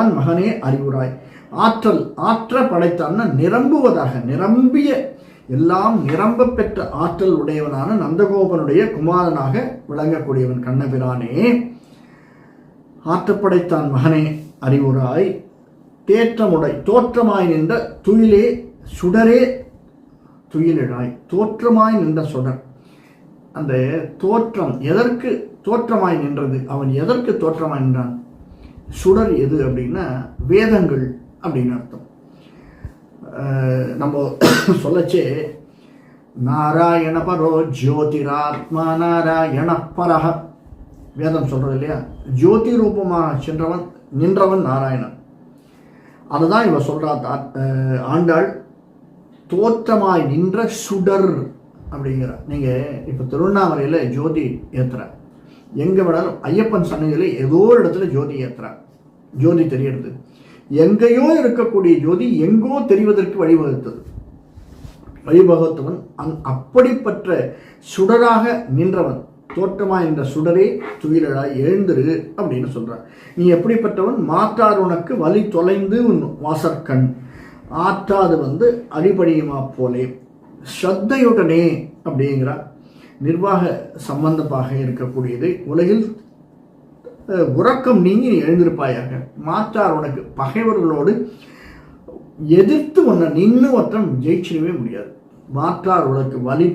மகனே அறிவுராய். ஆற்ற படைத்தான்னா நிரம்புவதாக, நிரம்பிய எல்லாம் நிரம்ப பெற்ற ஆற்றல் உடையவனான நந்தகோபனுடைய குமாரனாக விளங்கக்கூடியவன் கண்ணபிரானே. ஆற்றப்படைத்தான் மகனே அறிவுராய். தோற்றமாய் நின்ற துயிலே சுடரே துயிலிழாய். தோற்றமாய் நின்ற சுடர். அந்த தோற்றம் எதற்கு தோற்றமாய் நின்றது? அவன் எதற்கு தோற்றமாய் நின்றான்? சுடர் எது அப்படின்னா வேதங்கள் அப்படின்னு அர்த்தம். நம்ம சொல்லச்சே நாராயண பரோ ஜோதிராத்மா நாராயண பரஹ வேதம் சொல்றது இல்லையா? ஜோதி ரூபமாக நின்றவன் நாராயணன். அதுதான் இவ சொல்றா ஆண்டாள். தோற்றமாய் நின்ற சுடர் அப்படிங்கிற. நீங்க இப்ப திருவண்ணாமலையில ஜோதி ஏத்துற, எங்க வேணாலும் ஐயப்பன் சன்னதியில ஏதோ ஒரு இடத்துல ஜோதி ஏத்துற, ஜோதி தெரியறது. எங்கேயோ இருக்கக்கூடிய ஜோதி எங்கோ தெரிவதற்கு வழிவகுத்தவன் அப்படிப்பட்ட சுடராக நின்றவன். தோற்றமாய் என்ற சுடரே துயிலழாய் எழுந்திரு அப்படின்னு சொல்றான். நீ எப்படிப்பட்டவன்? மாற்றார் உனக்கு வழி தொலைந்து உன் வாசற்கண் ஆற்றாது அடிபடியுமா போலே ஸ்ரத்தையுடனே அப்படிங்கிறார். நிர்வாக சம்பந்தமாக இருக்கக்கூடியது. உலகில் உறக்கம் நீங்கி நீ எழுந்திருப்பாயாக. மாற்றார் உனக்கு பகைவர்களோடு எதிர்த்து ஒன்றை நின்று ஒற்றம் ஜெயிச்சிடவே முடியாது. மாற்றார் உனக்கு வழி